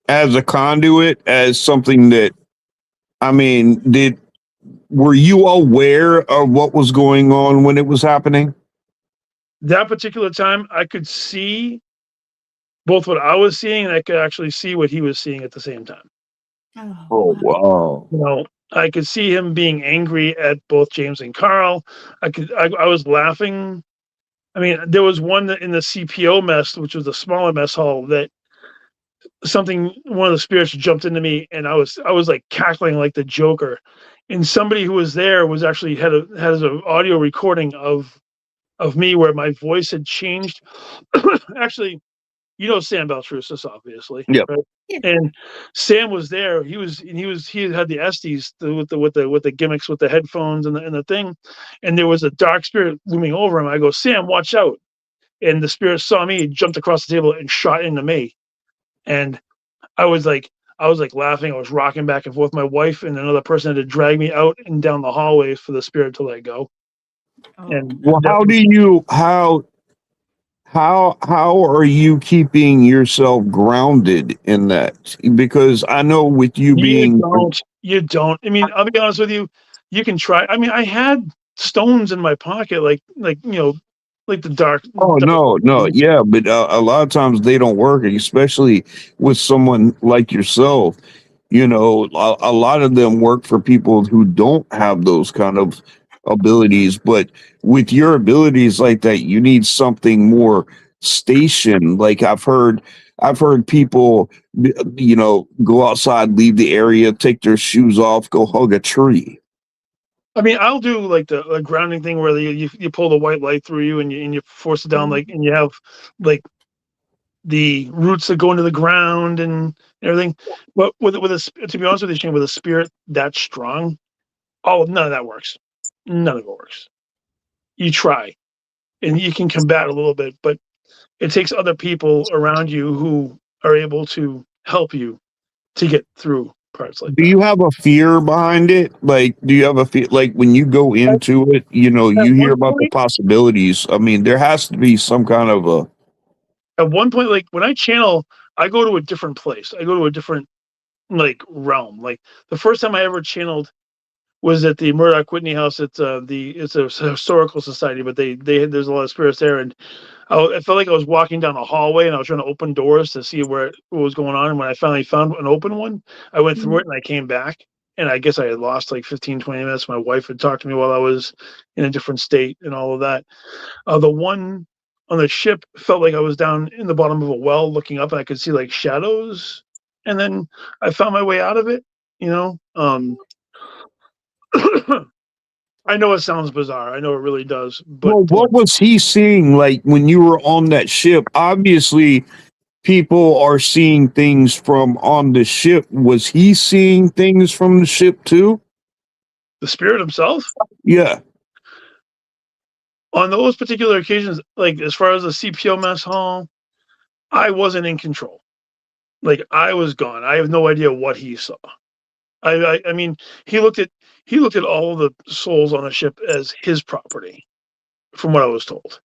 as a conduit, as something that, I mean, were you aware of what was going on when it was happening? That particular time, I could see both what I was seeing, and I could actually see what he was seeing at the same time. Oh, wow. You know, I could see him being angry at both James and Carl. I was laughing. I mean, there was one that in the CPO mess, which was the smaller mess hall, that one of the spirits jumped into me, and I was like cackling like the Joker. And somebody who was there was actually has an audio recording of me where my voice had changed. Actually, you know Sam Baltrusis, obviously. Yep. Right? Yeah. And Sam was there. He had the Estes with the gimmicks with the headphones and the thing, and there was a dark spirit looming over him. I go, Sam, watch out! And the spirit saw me, jumped across the table, and shot into me. And I was like laughing. I was rocking back and forth. My wife and another person had to drag me out and down the hallways for the spirit to let go. And Well, how are you keeping yourself grounded in that? Because I know with you being you don't. I mean, I'll be honest with you. You can try. I mean, I had stones in my pocket, like like the dark. Oh, no, yeah, but a lot of times they don't work, especially with someone like yourself. You know, a lot of them work for people who don't have those kind of abilities, but with your abilities like that, you need something more stationed. Like I've heard people, go outside, leave the area, take their shoes off, go hug a tree. I mean, I'll do like the grounding thing where you pull the white light through you and you force it down, like, and you have like the roots that go into the ground and everything. But to be honest with you, Shane, with a spirit that strong, none of that works. None of it works. You try, and you can combat a little bit, but it takes other people around you who are able to help you to get through parts like Do that. you have a fear behind it? Like, do you have a fear? Like, when you go into it, At you hear one about the point, possibilities. I mean, there has to be some kind of a. at one point, like when I channel, I go to a different place. I go to a different like realm. Like the first time I ever channeled was at the Murdoch Whitney House. It's a historical society, but there's a lot of spirits there, and I felt like I was walking down a hallway, and I was trying to open doors to see what was going on. And when I finally found an open one, I went through it and I came back. And I guess I had lost like 15, 20 minutes. My wife had talked to me while I was in a different state and all of that. The one on the ship felt like I was down in the bottom of a well looking up, and I could see like shadows. And then I found my way out of it, you know. I know it sounds bizarre. I know it really does. But Well, what was he seeing like when you were on that ship? Obviously, people are seeing things from on the ship. Was he seeing things from the ship too? the spirit himself, Yeah. on those particular occasions, like as far as the CPO mess hall, I wasn't in control. Like I was gone. I have no idea what he saw. I mean, he looked at all the souls on the ship as his property, from what I was told.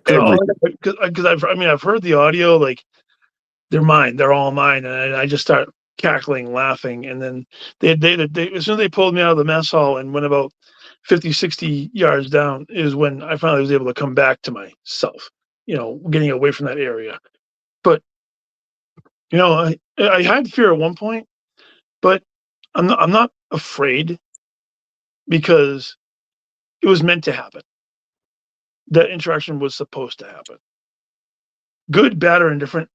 Because I've heard the audio, like they're mine, they're all mine, and I just start cackling, laughing, and then they as soon as they pulled me out of the mess hall and went about 50, 60 yards down is when I finally was able to come back to myself, getting away from that area. But I had fear at one point, but I'm not afraid because it was meant to happen. That interaction was supposed to happen. Good, bad, or indifferent,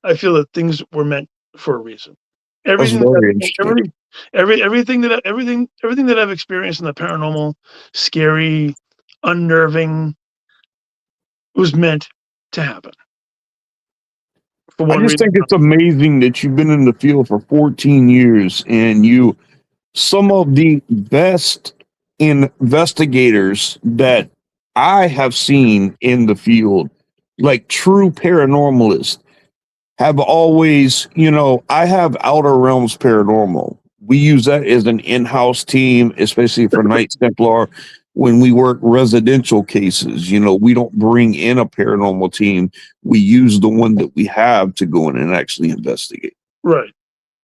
I feel that things were meant for a reason. That's Everything very interesting. everything that I've experienced in the paranormal, scary, unnerving, was meant to happen. For I one just reason. think it's amazing that you've been in the field for 14 years and some of the best investigators that I have seen in the field, like true paranormalists, have always, I have Outer Realms Paranormal. We use that as an in-house team, especially for Knights Templar. When we work residential cases, we don't bring in a paranormal team. We use the one that we have to go in and actually investigate. Right.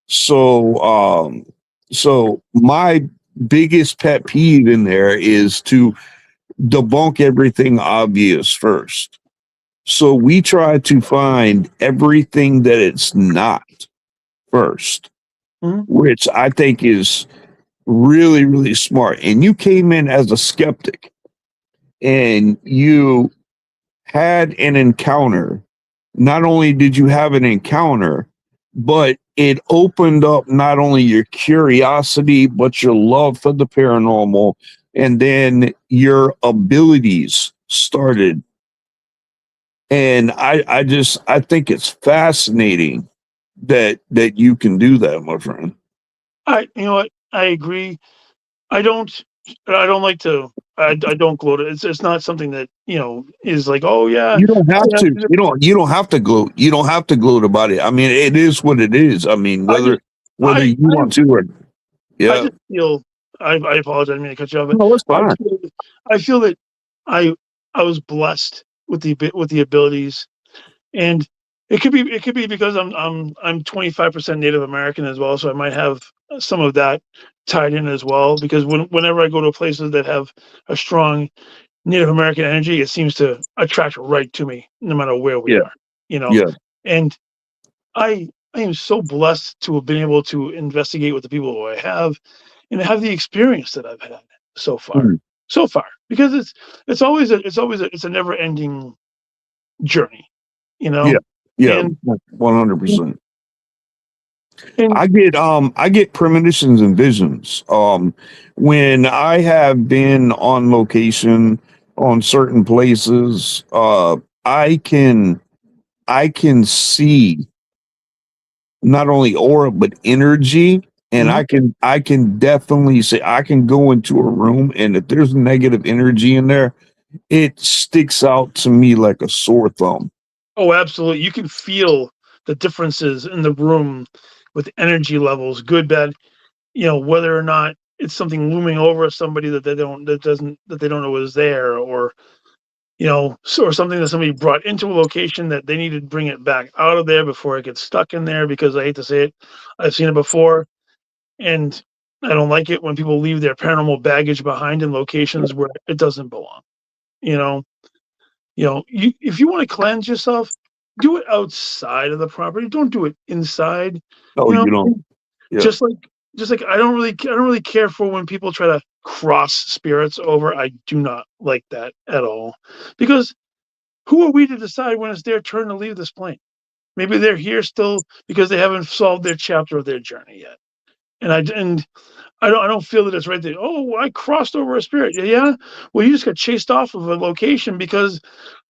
So, so my biggest pet peeve in there is to debunk everything obvious first. So we try to find everything that it's not first, which I think is really, really smart. And you came in as a skeptic and you had an encounter. Not only did you have an encounter, but it opened up not only your curiosity, but your love for the paranormal. And then your abilities started. And I think it's fascinating that you can do that, my friend. You know what? I agree. I don't like to. I don't gloat. It's not something that is like, oh yeah. You don't have to. You don't have to gloat. You don't have to gloat about it. I mean, it is what it is. I mean, whether you want to or yeah. I just feel. I apologize. I didn't mean to cut you off. No, it's fine. I feel that I was blessed with the abilities, and it could be because I'm 25% Native American as well, so I might have some of that tied in as well. Because whenever I go to places that have a strong Native American energy, it seems to attract right to me, no matter where we are. Yeah. And I am so blessed to have been able to investigate with the people who I have, and have the experience that I've had so far. So far, because it's a never ending journey, Yeah, 100%. I get premonitions and visions. When I have been on location on certain places, I can see not only aura but energy. And I can definitely say I can go into a room, and if there's negative energy in there, it sticks out to me like a sore thumb. Oh, absolutely. You can feel the differences in the room with energy levels, good, bad, whether or not it's something looming over somebody that they don't know is there, or or something that somebody brought into a location that they need to bring it back out of there before it gets stuck in there, because I hate to say it, I've seen it before. And I don't like it when people leave their paranormal baggage behind in locations where it doesn't belong. If you want to cleanse yourself, do it outside of the property. Don't do it inside. No, you don't. Yeah. Just like I don't really care for when people try to cross spirits over. I do not like that at all, because who are we to decide when it's their turn to leave this plane? Maybe they're here still because they haven't solved their chapter of their journey yet. And I don't feel that it's right there. Oh, I crossed over a spirit. Yeah. Well, you just got chased off of a location because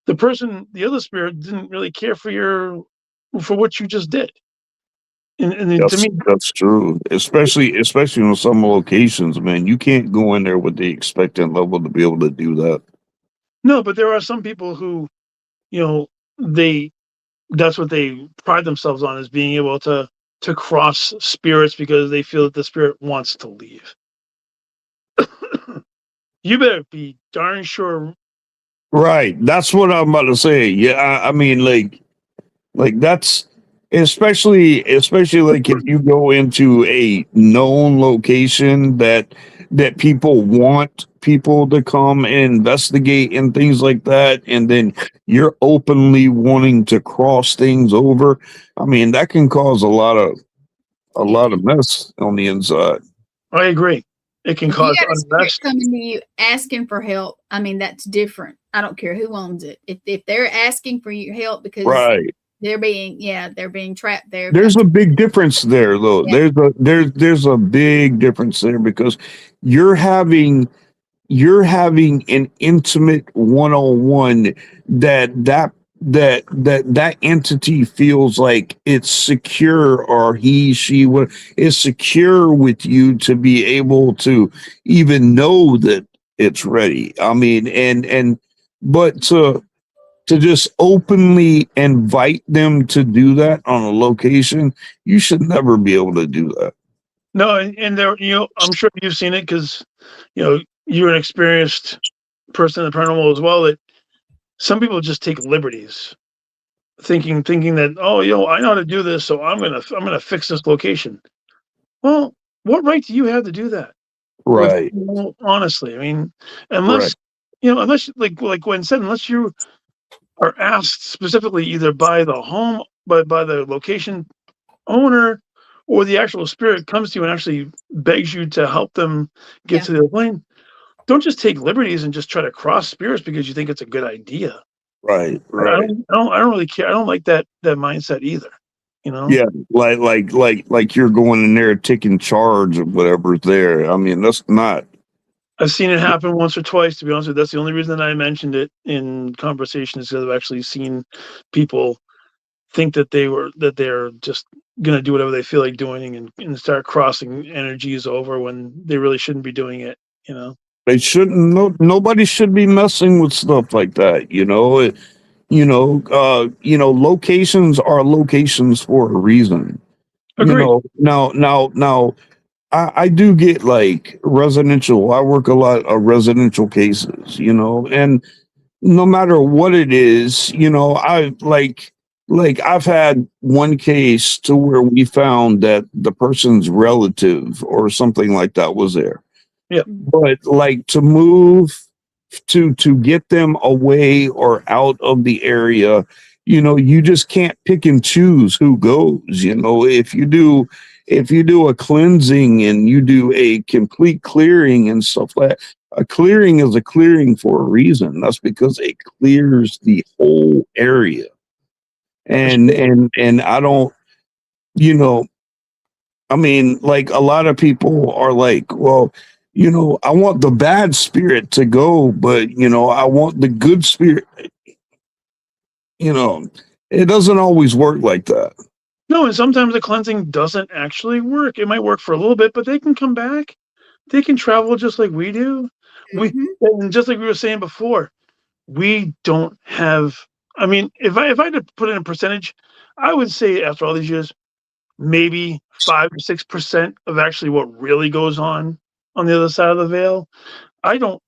the other spirit didn't really care for what you just did. And to me, that's true. Especially on some locations, man, you can't go in there with the expectant level to be able to do that. No, but there are some people who, that's what they pride themselves on, is being able to cross spirits because they feel that the spirit wants to leave. You better be darn sure. Right. That's what I'm about to say. Yeah. I mean, like that's especially like if you go into a known location that people want people to come and investigate and things like that, and then you're openly wanting to cross things over. I mean, that can cause a lot of mess on the inside. I agree. It can cause unrest. Coming to you asking for help, I mean, that's different. I don't care who owns it. If they're asking for your help because they're being trapped there. There's a big difference there, though. Yeah. There's a big difference there, because you're having an intimate one-on-one that entity feels like it's secure, or she is secure with you to be able to even know that it's ready. I mean, but to just openly invite them to do that on a location, you should never be able to do that. No, and there, I'm sure you've seen it because, you're an experienced person in the paranormal as well, that some people just take liberties, thinking that, oh, I know how to do this, so I'm gonna fix this location. Well, what right do you have to do that? Right. Honestly, I mean, Right. unless like Gwen said, unless you are asked specifically either by the home, by the location owner, or the actual spirit comes to you and actually begs you to help them get to the plane. Don't just take liberties and just try to cross spirits because you think it's a good idea. Right. Right. I don't really care. I don't like that mindset either. You know? Yeah, like you're going in there taking charge of whatever's there. I mean, that's not. I've seen it happen once or twice, to be honest with you. That's the only reason that I mentioned it in conversation, is because I've actually seen people think that they're just gonna do whatever they feel like doing, and start crossing energies over when they really shouldn't be doing it, you know. They shouldn't. No, nobody should be messing with stuff like that. Locations are locations for a reason. Agreed. Now, I do get like residential. I work a lot of residential cases, and no matter what it is, I like I've had one case to where we found that the person's relative or something like that was there. Yeah. But like to move to get them away or out of the area, you just can't pick and choose who goes. If you do a cleansing and you do a complete clearing and stuff like that, a clearing is a clearing for a reason. That's because it clears the whole area. And I don't, I mean, like a lot of people are like, well, I want the bad spirit to go, but I want the good spirit. It doesn't always work like that. No, and sometimes the cleansing doesn't actually work. It might work for a little bit, but they can come back. They can travel just like we do. And just like we were saying before, we don't have. I mean, if I had to put in a percentage, I would say after all these years, maybe 5 or 6% of actually what really goes on the other side of the veil. I don't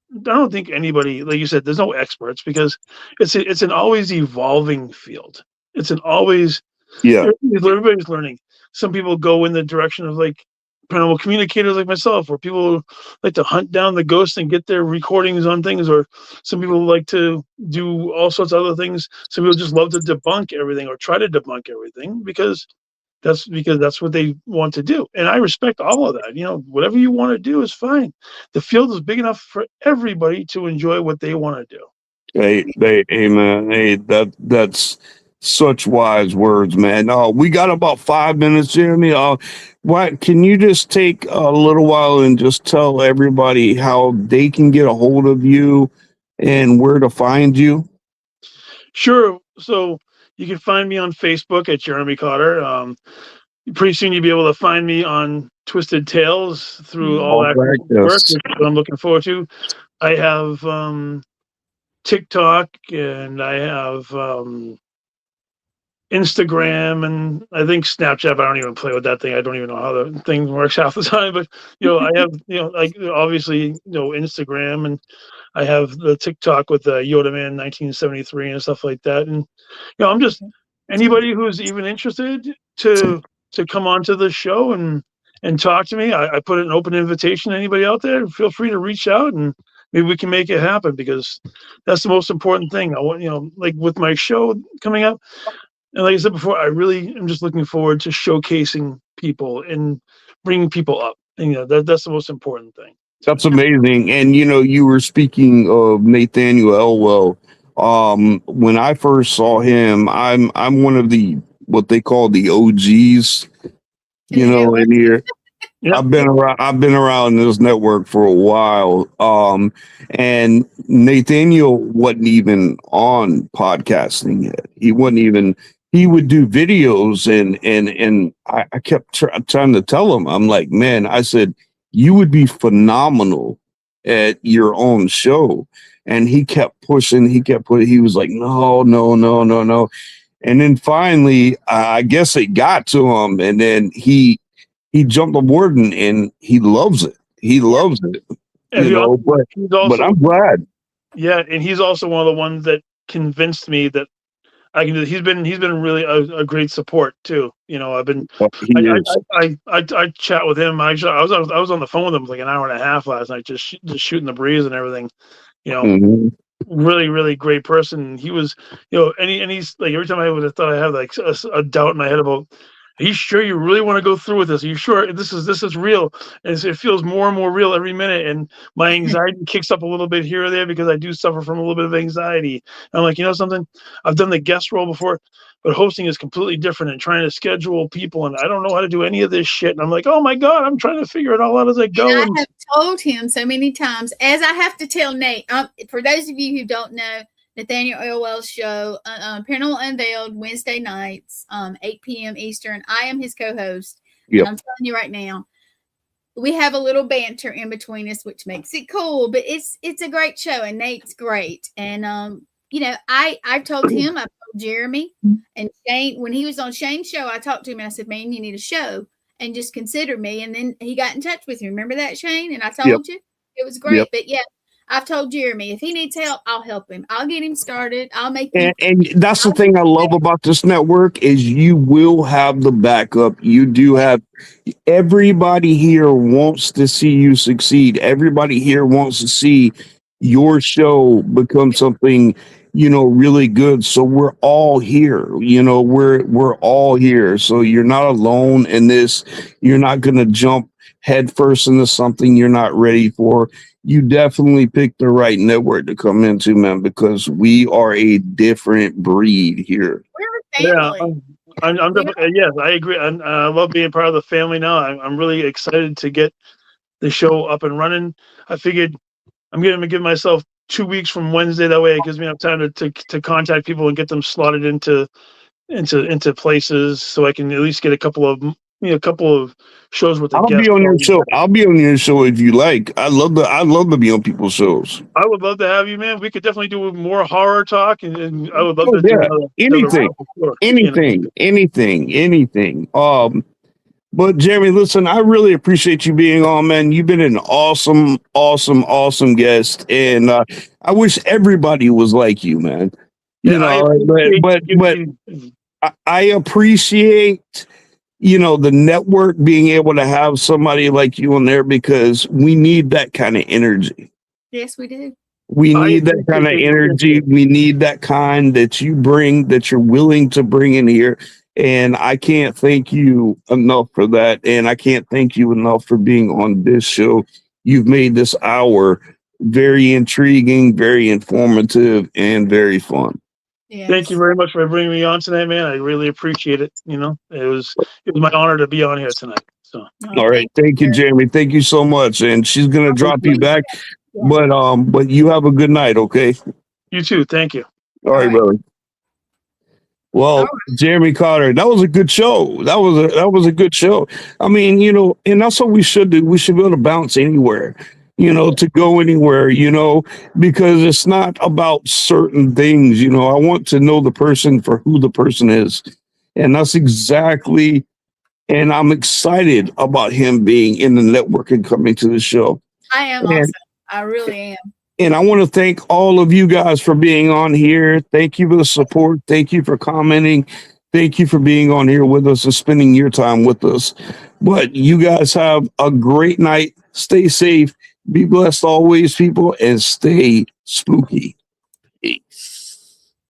think anybody, like you said, there's no experts, because it's an always evolving field. It's an always everybody's learning. Some people go in the direction of like paranormal communicators like myself, or people like to hunt down the ghosts and get their recordings on things, or some people like to do all sorts of other things. Some people just love to debunk everything or try to debunk everything because that's what they want to do. And I respect all of that. Whatever you want to do is fine. The field is big enough for everybody to enjoy what they want to do. Amen. Hey, that's such wise words, man. We got about 5 minutes, Jeremy. What can you just take a little while and just tell everybody how they can get a hold of you and where to find you? Sure. So you can find me on Facebook at Jeremy Cotter. Pretty soon you'll be able to find me on Twisted Tales through all that work, which I'm looking forward to. I have TikTok, and I have Instagram, and I think Snapchat. I don't even play with that thing. I don't even know how the thing works half the time. But I have like obviously Instagram, and I have the TikTok with Yoda Man 1973 and stuff like that. And I'm just anybody who's even interested to come onto the show and talk to me. I put an open invitation to anybody out there. Feel free to reach out, and maybe we can make it happen, because that's the most important thing. I want, like with my show coming up, and like I said before, I really am just looking forward to showcasing people and bringing people up. And that's the most important thing. That's amazing. And you were speaking of Nathaniel Elwell. When I first saw him, I'm one of the what they call the OGs, in here. Yep. I've been around this network for a while. And Nathaniel wasn't even on podcasting yet. He wasn't even. He would do videos, and I kept trying to tell him. I'm like, man, I said, you would be phenomenal at your own show. And he kept pushing. He was like, no. And then finally, I guess it got to him, and then he jumped aboard, and he loves it. He loves it. But I'm glad. Yeah, and he's also one of the ones that convinced me that he's been really a great support too. You know, He is. I chat with him. Actually, I was on the phone with him like an hour and a half last night, just shooting the breeze and everything. You know, Mhm. really, really great person. He was, you know, and he's like, every time I would have thought I had like a doubt in my head about, are you sure you really want to go through with this? Are you sure this is real? And it feels more and more real every minute. And my anxiety kicks up a little bit here or there because I do suffer from a little bit of anxiety. And I'm like, you know something? I've done the guest role before, but hosting is completely different and trying to schedule people. And I don't know how to do any of this shit. And I'm like, oh my God, I'm trying to figure it all out as I go. And I have told him so many times, as I have to tell Nate, for those of you who don't know, Nathaniel Elwell's show, Paranormal Unveiled, Wednesday nights, 8 p.m. Eastern. I am his co-host. Yep. And I'm telling you right now, we have a little banter in between us, which makes it cool. But it's a great show, and Nate's great. And you know, I've told him, I've told Jeremy and Shane when he was on Shane's show. I talked to him and I said, "Man, you need a show, and just consider me." And then he got in touch with you. Remember that, Shane? And I told you it was great. Yep. But yeah. I've told Jeremy, if he needs help, I'll help him. I'll get him started. I'll make and that's the thing I love about this network is you will have the backup. You do have everybody here wants to see you succeed. Everybody here wants to see your show become something, you know, really good. So we're all here. You know, we're all here. So you're not alone in this. You're not going to jump headfirst into something you're not ready for. You definitely picked the right network to come into, man, because we are a different breed here. We're a family. Yeah, I'm definitely, yes, I agree. And I love being part of the family now. I'm really excited to get the show up and running. I figured I'm going to give myself 2 weeks from Wednesday. That way it gives me enough time to contact people and get them slotted into places so I can at least get a couple of shows with the guests. I'll be on your show. I'll be on your show if you like. I love to be on people's shows. I would love to have you, man. We could definitely do more horror talk, and I would love to do anything. But Jeremy, listen, I really appreciate you being on, man. You've been an awesome guest, and I wish everybody was like you, man. You know, but I appreciate, you know, the network being able to have somebody like you on there because we need that kind of energy. Yes, we do. We need that kind of energy. We need that kind that you bring, that you're willing to bring in here. And I can't thank you enough for that. And I can't thank you enough for being on this show. You've made this hour very intriguing, very informative, and very fun. Yes. Thank you very much for bringing me on tonight, man. I really appreciate it. You know, it was my honor to be on here tonight. So, all right, thank you, Jeremy. Thank you so much. And she's gonna drop you back, but you have a good night, okay? You too. Thank you. All right, brother. Well, Jeremy Cotter, that was a good show. That was a good show. I mean, you know, and that's what we should do. We should be able to bounce anywhere, you know, to go anywhere, you know, because it's not about certain things. You know, I want to know the person for who the person is. And that's exactly, and I'm excited about him being in the network and coming to the show. I am also. I really am. And I want to thank all of you guys for being on here. Thank you for the support. Thank you for commenting. Thank you for being on here with us and spending your time with us. But you guys have a great night. Stay safe. Be blessed always, people, and stay spooky. Peace.